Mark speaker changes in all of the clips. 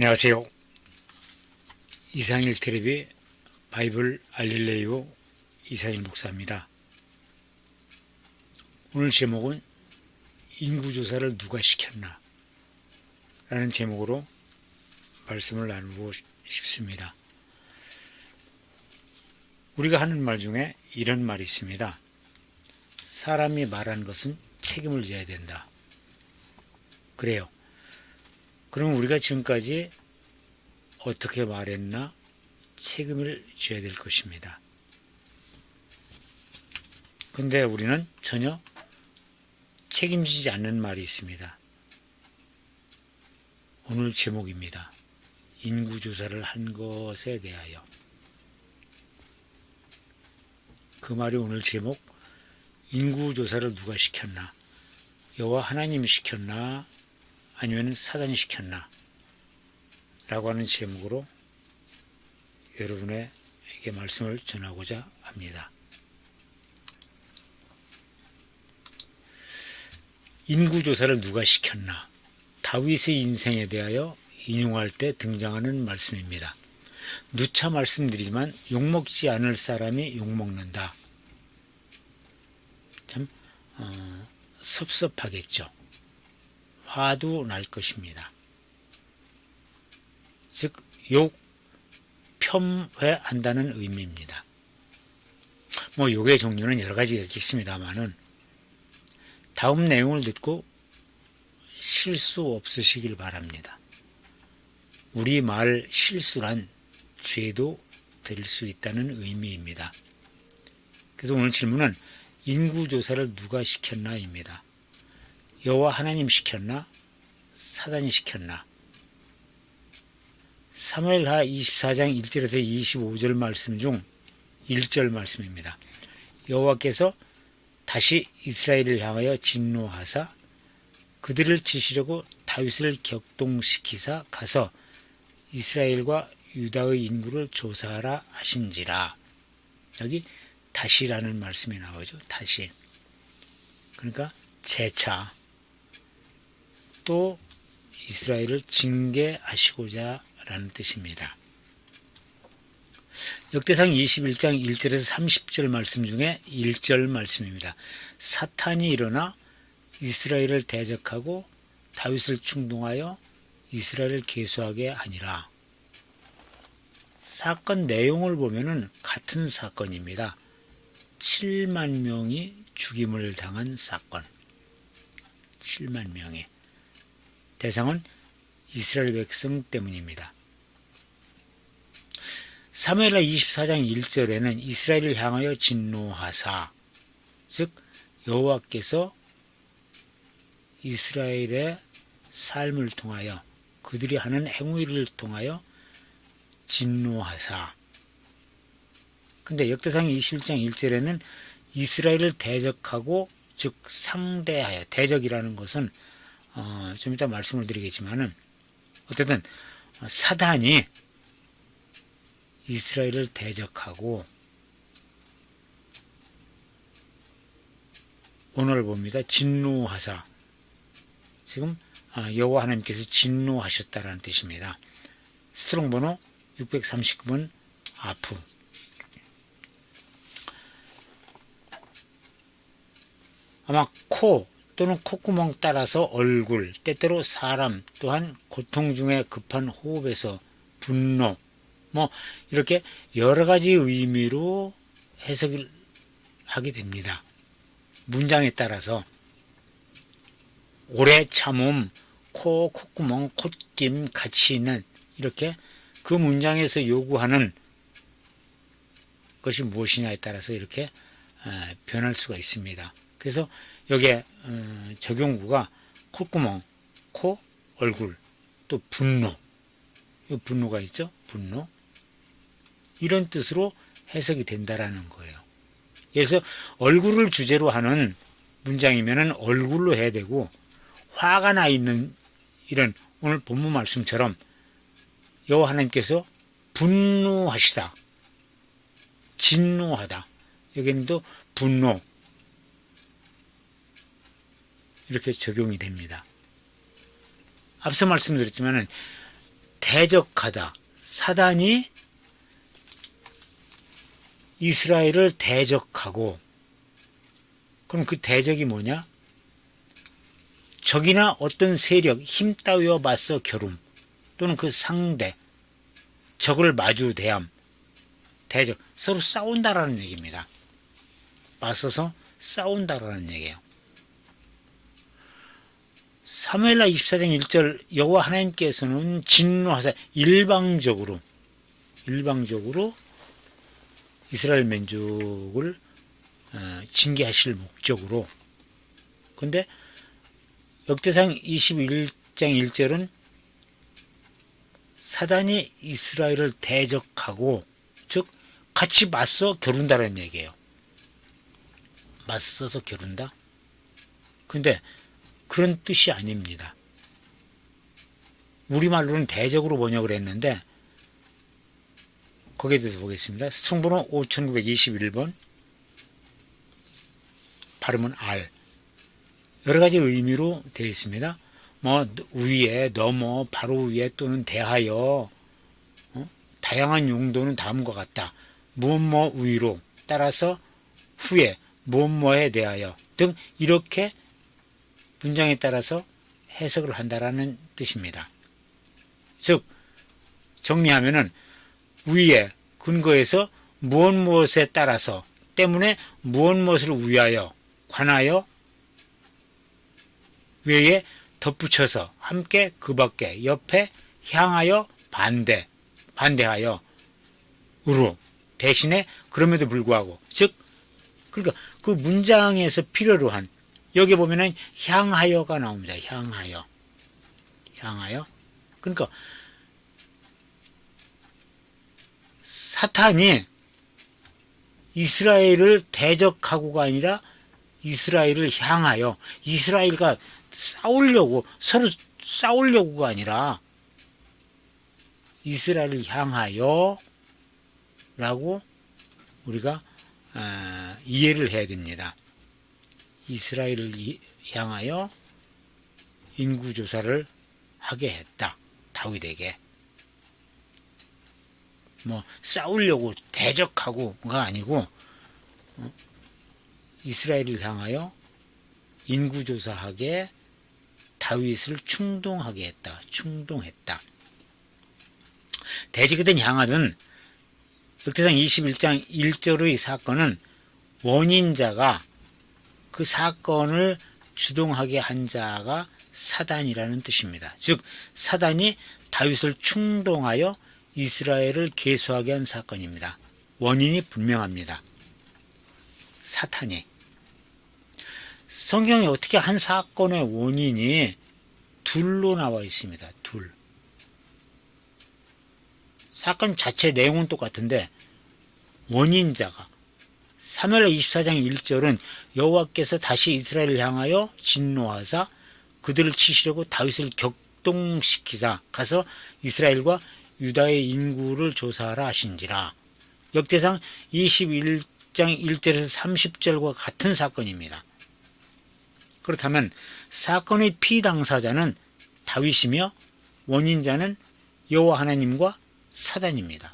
Speaker 1: 안녕하세요. 이상일 텔레비 바이블 알릴레이오 이상일 목사입니다. 오늘 제목은 인구조사를 누가 시켰나 라는 제목으로 말씀을 나누고 싶습니다. 우리가 하는 말 중에 이런 말이 있습니다. 사람이 말한 것은 책임을 져야 된다. 그래요. 그럼 우리가 지금까지 어떻게 말했나 책임을 져야 될 것입니다. 근데 우리는 전혀 책임지지 않는 말이 있습니다. 오늘 제목입니다. 인구조사를 한 것에 대하여. 그 말이 오늘 제목, 인구조사를 누가 시켰나? 여호와 하나님이 시켰나? 아니면 사단이 시켰나? 라고 하는 제목으로 여러분에게 말씀을 전하고자 합니다. 인구조사를 누가 시켰나? 다윗의 인생에 대하여 인용할 때 등장하는 말씀입니다. 누차 말씀드리지만 욕먹지 않을 사람이 욕먹는다. 참 섭섭하겠죠. 화도 날 것입니다. 즉 욕, 폄훼한다는 의미입니다. 욕의 종류는 여러 가지가 있겠습니다만은 다음 내용을 듣고 실수 없으시길 바랍니다. 우리 말 실수란 죄도 될 수 있다는 의미입니다. 그래서 오늘 질문은 인구조사를 누가 시켰나입니다. 여호와 하나님 시켰나? 사단이 시켰나? 사무엘하 24장 1절에서 25절 말씀 중 1절 말씀입니다. 여호와께서 다시 이스라엘을 향하여 진노하사 그들을 치시려고 다윗을 격동시키사 가서 이스라엘과 유다의 인구를 조사하라 하신지라. 여기 다시라는 말씀이 나오죠. 다시. 그러니까 재차 또 이스라엘을 징계하시고자 라는 뜻입니다. 역대상 21장 1절에서 30절 말씀 중에 1절 말씀입니다. 사탄이 일어나 이스라엘을 대적하고 다윗을 충동하여 이스라엘을 계수하게 하니라. 사건 내용을 보면은 같은 사건입니다. 7만 명이 죽임을 당한 사건. 7만 명이. 대상은 이스라엘 백성 때문입니다. 사무엘하 24장 1절에는 이스라엘을 향하여 진노하사, 즉 여호와께서 이스라엘의 삶을 통하여 그들이 하는 행위를 통하여 진노하사. 근데 역대상 21장 1절에는 이스라엘을 대적하고, 즉 상대하여, 대적이라는 것은 좀 이따 말씀을 드리겠지만은 어쨌든 사단이 이스라엘을 대적하고, 오늘 봅니다. 진노하사. 지금 여호와 하나님께서 진노하셨다라는 뜻입니다. 스트롱 번호 639번 아프. 아마 코 또는 콧구멍 따라서 얼굴, 때때로 사람, 또한 고통 중에 급한 호흡에서 분노, 이렇게 여러 가지 의미로 해석을 하게 됩니다. 문장에 따라서 오래 참음, 코, 콧구멍, 콧김 같이 있는, 이렇게 그 문장에서 요구하는 것이 무엇이냐에 따라서 이렇게 변할 수가 있습니다. 그래서 여기에 적용구가 콧구멍, 코, 얼굴, 또 분노, 분노가 있죠? 분노. 이런 뜻으로 해석이 된다라는 거예요. 그래서 얼굴을 주제로 하는 문장이면은 얼굴로 해야 되고, 화가 나 있는 이런 오늘 본문 말씀처럼 여호와 하나님께서 분노하시다, 진노하다, 여기는 또 분노, 이렇게 적용이 됩니다. 앞서 말씀드렸지만은 대적하다. 사단이 이스라엘을 대적하고, 그럼 그 대적이 뭐냐? 적이나 어떤 세력, 힘 따위와 맞서 겨룸, 또는 그 상대, 적을 마주 대함, 대적, 서로 싸운다라는 얘기입니다. 맞서서 싸운다라는 얘기예요. 사무엘하 24장 1절 여호와 하나님께서는 진노하사 일방적으로 이스라엘 민족을 징계하실 목적으로. 근데 역대상 21장 1절은 사단이 이스라엘을 대적하고, 즉 같이 맞서 겨룬다는 얘기예요. 맞서서 겨룬다? 근데 그런 뜻이 아닙니다. 우리말로는 대적으로 번역을 했는데 거기에 대해서 보겠습니다. 스트롱번호 5921번, 발음은 R. 여러 가지 의미로 되어 있습니다. 뭐 위에, 넘어, 바로 위에 또는 대하여, 다양한 용도는 다음과 같다. 무엇 위로, 따라서 후에, 무엇에 대하여 등 이렇게 문장에 따라서 해석을 한다라는 뜻입니다. 즉 정리하면은 위에 근거에서 무엇에 따라서, 때문에 무엇을 위하여, 관하여, 외에 덧붙여서, 함께, 그 밖에, 옆에, 향하여, 반대하여, 으로, 대신에, 그럼에도 불구하고, 즉 그러니까 그 문장에서 필요로 한, 여기 보면은 향하여가 나옵니다. 향하여. 그러니까 사탄이 이스라엘을 대적하고가 아니라 이스라엘을 향하여, 이스라엘과 싸우려고, 서로 싸우려고가 아니라 이스라엘을 향하여 라고 우리가 이해를 해야 됩니다. 이스라엘을 향하여 인구조사를 하게 했다. 다윗에게. 뭐 싸우려고 대적하고가 아니고 이스라엘을 향하여 인구조사하게 다윗을 충동했다. 대적이든 향하든 역대상 21장 1절의 사건은 원인자가, 그 사건을 주동하게 한 자가 사단이라는 뜻입니다. 즉 사단이 다윗을 충동하여 이스라엘을 계수하게 한 사건입니다. 원인이 분명합니다. 사탄이. 성경에 어떻게 한 사건의 원인이 둘로 나와 있습니다. 둘. 사건 자체 내용은 똑같은데 원인자가, 사무엘하 24장 1절은 여호와께서 다시 이스라엘을 향하여 진노하사 그들을 치시려고 다윗을 격동시키사 가서 이스라엘과 유다의 인구를 조사하라 하신지라. 역대상 21장 1절에서 30절과 같은 사건입니다. 그렇다면 사건의 피당사자는 다윗이며 원인자는 여호와 하나님과 사단입니다.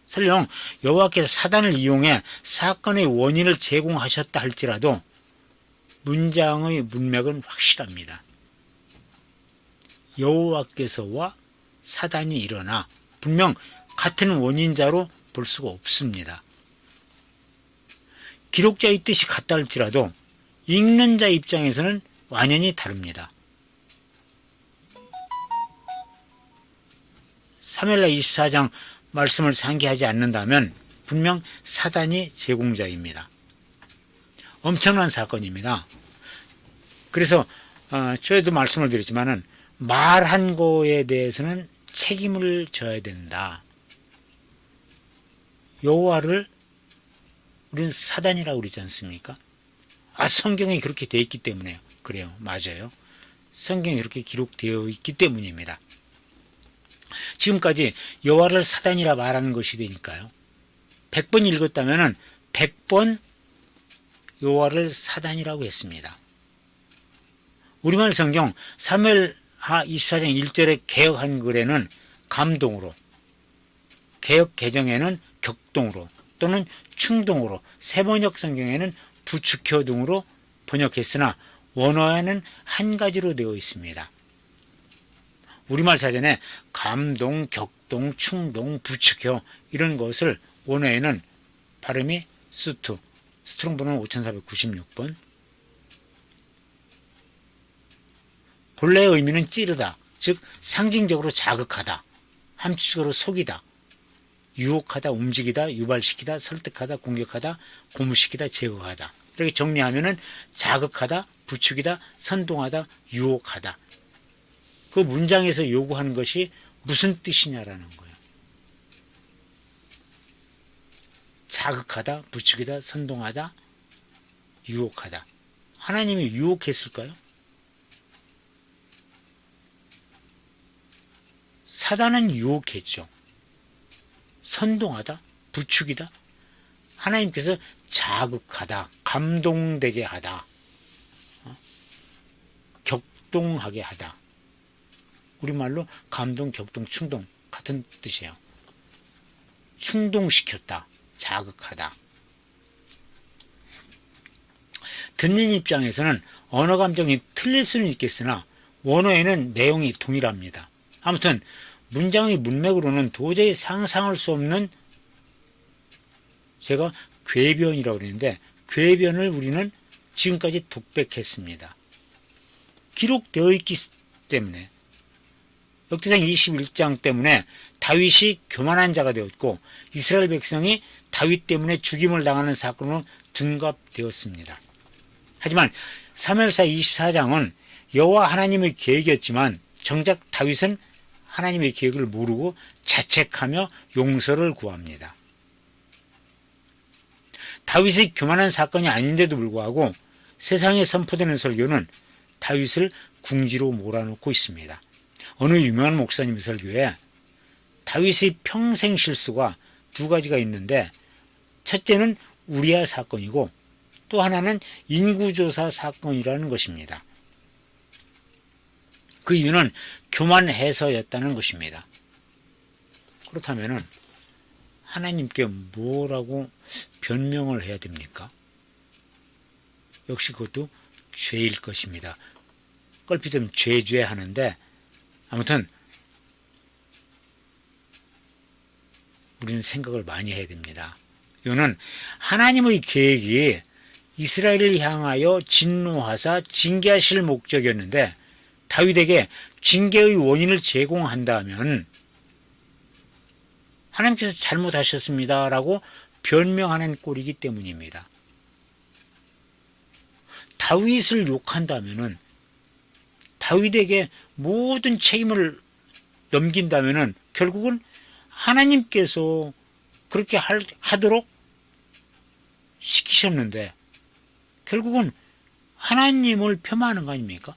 Speaker 1: 설령 여호와께서 사단을 이용해 사건의 원인을 제공하셨다 할지라도 문장의 문맥은 확실합니다. 여호와께서와 사단이 일어나 분명 같은 원인자로 볼 수가 없습니다. 기록자의 뜻이 같다 할지라도 읽는 자 입장에서는 완연히 다릅니다. 사무엘하 24장 말씀을 상기하지 않는다면 분명 사단이 제공자입니다. 엄청난 사건입니다. 그래서 저에도 말씀을 드렸지만은 말한 거에 대해서는 책임을 져야 된다. 여호와를 우리는 사단이라고 그러지 않습니까? 성경에 그렇게 되어 있기 때문에요. 그래요. 맞아요. 성경에 그렇게 기록되어 있기 때문입니다. 지금까지 여호와를 사단이라 말하는 것이 되니까요. 100번 읽었다면 100번 여호와를 사단이라고 했습니다. 우리말 성경 사무엘하 하 24장 1절의 개역 한글에는 감동으로, 개역 개정에는 격동으로 또는 충동으로, 세번역 성경에는 부추켜 등으로 번역했으나 원어에는 한 가지로 되어 있습니다. 우리말 사전에 감동, 격동, 충동, 부추겨 이런 것을 원어에는 발음이 수트, 스트롱 번호는 5496번. 본래의 의미는 찌르다, 즉 상징적으로 자극하다, 함축적으로 속이다, 유혹하다, 움직이다, 유발시키다, 설득하다, 공격하다, 고무시키다, 제거하다. 이렇게 정리하면은 자극하다, 부추기다, 선동하다, 유혹하다. 그 문장에서 요구하는 것이 무슨 뜻이냐라는 거예요. 자극하다, 부추기다, 선동하다, 유혹하다. 하나님이 유혹했을까요? 사단은 유혹했죠. 선동하다, 부추기다. 하나님께서 자극하다, 감동되게 하다, 격동하게 하다. 우리말로 감동, 격동, 충동 같은 뜻이에요. 충동시켰다, 자극하다. 듣는 입장에서는 언어 감정이 틀릴 수는 있겠으나 원어에는 내용이 동일합니다. 아무튼 문장의 문맥으로는 도저히 상상할 수 없는, 제가 궤변이라고 그랬는데 궤변을 우리는 지금까지 독백했습니다. 기록되어 있기 때문에. 역대상 21장 때문에 다윗이 교만한 자가 되었고 이스라엘 백성이 다윗 때문에 죽임을 당하는 사건으로 둔갑되었습니다. 하지만 사무엘사 24장은 여호와 하나님의 계획이었지만 정작 다윗은 하나님의 계획을 모르고 자책하며 용서를 구합니다. 다윗의 교만한 사건이 아닌데도 불구하고 세상에 선포되는 설교는 다윗을 궁지로 몰아넣고 있습니다. 어느 유명한 목사님의 설교에 다윗의 평생 실수가 두 가지가 있는데, 첫째는 우리아 사건이고 또 하나는 인구조사 사건이라는 것입니다. 그 이유는 교만해서였다는 것입니다. 그렇다면 하나님께 뭐라고 변명을 해야 됩니까? 역시 그것도 죄일 것입니다. 껄핏하면 죄 하는데, 아무튼 우리는 생각을 많이 해야 됩니다. 이거는 하나님의 계획이 이스라엘을 향하여 진노하사 징계하실 목적이었는데 다윗에게 징계의 원인을 제공한다면 하나님께서 잘못하셨습니다라고 변명하는 꼴이기 때문입니다. 다윗을 욕한다면은, 다윗에게 모든 책임을 넘긴다면은 결국은 하나님께서 그렇게 하도록 시키셨는데 결국은 하나님을 폄하하는 거 아닙니까?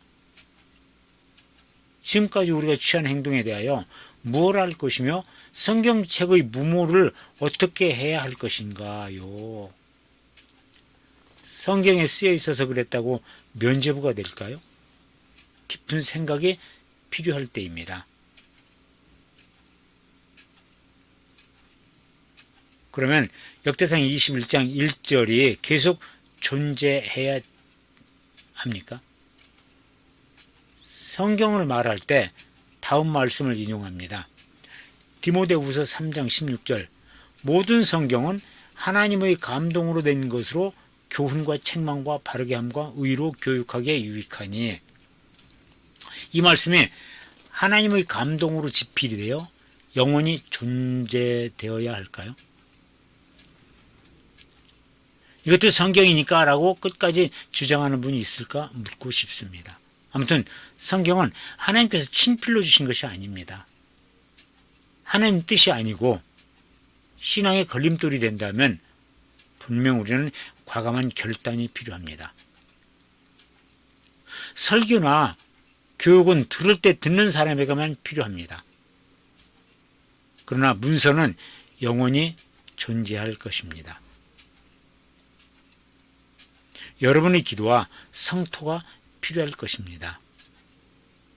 Speaker 1: 지금까지 우리가 취한 행동에 대하여 뭘 할 것이며 성경책의 무모를 어떻게 해야 할 것인가요? 성경에 쓰여 있어서 그랬다고 면죄부가 될까요? 깊은 생각이 필요할 때입니다. 그러면 역대상 21장 1절이 계속 존재해야 합니까? 성경을 말할 때 다음 말씀을 인용합니다. 디모데후서 3장 16절, 모든 성경은 하나님의 감동으로 된 것으로 교훈과 책망과 바르게 함과 의로 교육하기에 유익하니, 이 말씀이 하나님의 감동으로 집필이 되어 영원히 존재되어야 할까요? 이것도 성경이니까 라고 끝까지 주장하는 분이 있을까 묻고 싶습니다. 아무튼 성경은 하나님께서 친필로 주신 것이 아닙니다. 하나님 뜻이 아니고 신앙의 걸림돌이 된다면 분명 우리는 과감한 결단이 필요합니다. 설교나 교육은 들을 때 듣는 사람에게만 필요합니다. 그러나 문서는 영원히 존재할 것입니다. 여러분의 기도와 성토가 필요할 것입니다.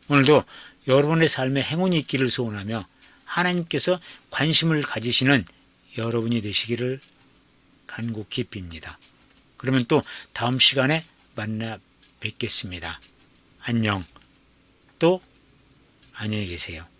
Speaker 1: 오늘도 여러분의 삶에 행운이 있기를 소원하며 하나님께서 관심을 가지시는 여러분이 되시기를 간곡히 빕니다. 그러면 또 다음 시간에 만나 뵙겠습니다. 안녕. 또 안녕히 계세요.